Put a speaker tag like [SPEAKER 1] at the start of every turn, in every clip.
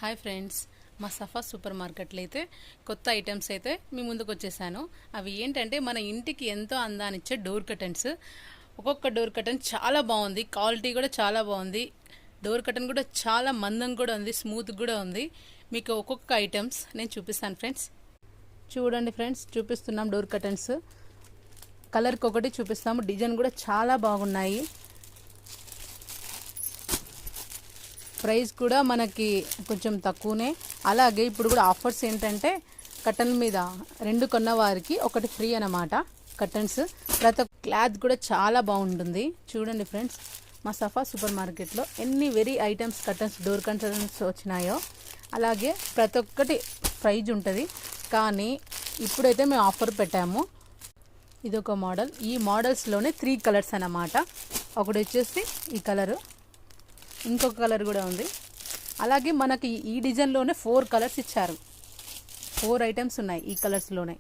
[SPEAKER 1] Hi friends, మా సఫా super మార్కెట్లో అయితే కొత్త ఐటమ్స్ అయితే మీ ముందుకు వచ్చేసాను. అవి ఏంటంటే మన ఇంటికి ఎంతో అందాన్నిచ్చే డోర్ కర్టన్స్. ఒక్కొక్క డోర్ కర్టన్ చాలా బాగుంది, క్వాలిటీ కూడా చాలా బాగుంది. డోర్ కర్టన్ కూడా చాలా మందం కూడా ఉంది, స్మూత్ కూడా ఉంది. మీకు ఒక్కొక్క ఐటమ్స్ నేను చూపిస్తాను ఫ్రెండ్స్. చూడండి ఫ్రెండ్స్, చూపిస్తున్నాం డోర్ కర్టన్స్. కలర్కి ఒకటి చూపిస్తాము, డిజైన్ కూడా చాలా బాగున్నాయి. ప్రైస్ కూడా మనకి కొంచెం తక్కువనే. అలాగే ఇప్పుడు కూడా ఆఫర్స్ ఏంటంటే కర్టన్ మీద 2 కొన్న వారికి 1 ఫ్రీ అన్నమాట. కర్టన్స్ ప్రతి క్లాత్ కూడా చాలా బాగుంటుంది. చూడండి ఫ్రెండ్స్, మా సఫా సూపర్ మార్కెట్లో ఎన్ని very items curtains, door curtains వచ్చినాయో. అలాగే ప్రతి ఒక్కటి ప్రైజ్ ఉంటుంది, కానీ ఇప్పుడైతే మేము ఆఫర్ పెట్టాము. ఇదొక మోడల్. ఈ మోడల్స్లోనే 3 కలర్స్ అన్నమాట. ఒకటి వచ్చేసి ఈ కలరు, ఇంకొక కలర్ కూడా ఉంది. అలాగే మనకి ఈ డిజైన్లోనే 4 కలర్స్ ఇచ్చారు. 4 ఐటమ్స్ ఉన్నాయి ఈ కలర్స్లోనే.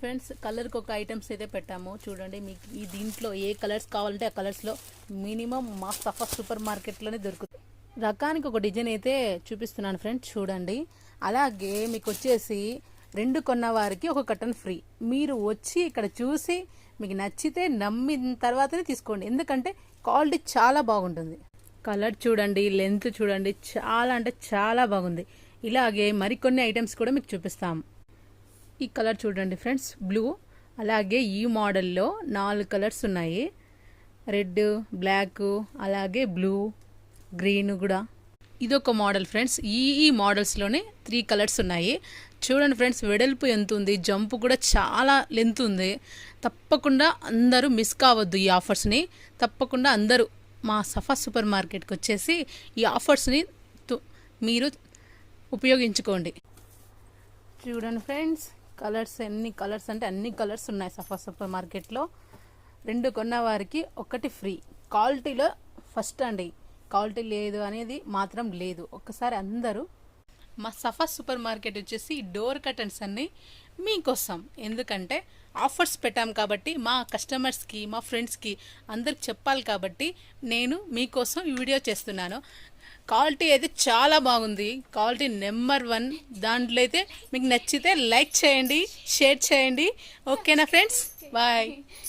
[SPEAKER 1] ఫ్రెండ్స్, కలర్కి ఒక ఐటమ్స్ అయితే పెట్టాము. చూడండి, మీకు ఈ దీంట్లో ఏ కలర్స్ కావాలంటే ఆ కలర్స్లో మినిమం మా సఫా సూపర్ మార్కెట్లోనే దొరుకుతుంది. రకానికి ఒక డిజైన్ అయితే చూపిస్తున్నాను ఫ్రెండ్స్, చూడండి. అలాగే మీకు వచ్చేసి 2 కొన్న వారికి 1 కర్టన్ ఫ్రీ. మీరు వచ్చి ఇక్కడ చూసి మీకు నచ్చితే నమ్మిన తర్వాతనే తీసుకోండి, ఎందుకంటే క్వాలిటీ చాలా బాగుంటుంది. కలర్ చూడండి, లెంత్ చూడండి, చాలా అంటే చాలా బాగుంది. ఇలాగే మరికొన్ని ఐటమ్స్ కూడా మీకు చూపిస్తాము. ఈ కలర్ చూడండి ఫ్రెండ్స్, బ్లూ. అలాగే ఈ మోడల్లో 4 కలర్స్ ఉన్నాయి, రెడ్, బ్లాక్, అలాగే బ్లూ, గ్రీన్ కూడా. ఇదొక మోడల్ ఫ్రెండ్స్. ఈ మోడల్స్లోనే 3 కలర్స్ ఉన్నాయి. చూడండి ఫ్రెండ్స్, వెడల్పు ఎంత ఉంది, జంపు కూడా చాలా లెంత్ ఉంది. తప్పకుండా అందరూ మిస్ కావద్దు ఈ ఆఫర్స్ని. తప్పకుండా అందరూ మా సఫా సూపర్ మార్కెట్కి వచ్చేసి ఈ ఆఫర్స్ని మీరు ఉపయోగించుకోండి. చూడండి ఫ్రెండ్స్, కలర్స్ ఎన్ని కలర్స్ అంటే అన్ని కలర్స్ ఉన్నాయి సఫా సూపర్ మార్కెట్లో. 2 కొన్న వారికి 1 ఫ్రీ. క్వాలిటీలో ఫస్ట్ అండి, క్వాలిటీ లేదు అనేది మాత్రం లేదు. ఒక్కసారి అందరూ మా సఫా సూపర్ మార్కెట్ వచ్చేసి డోర్ కర్టన్స్ అన్నీ మీకోసం, ఎందుకంటే ఆఫర్స్ పెట్టాం కాబట్టి మా కస్టమర్స్కి, మా ఫ్రెండ్స్కి అందరికి చెప్పాలి కాబట్టి నేను మీకోసం ఈ వీడియో చేస్తున్నాను. క్వాలిటీ అయితే చాలా బాగుంది, క్వాలిటీ నెంబర్ 1. దాంట్లో అయితే మీకు నచ్చితే లైక్ చేయండి, షేర్ చేయండి. ఓకేనా ఫ్రెండ్స్, బాయ్.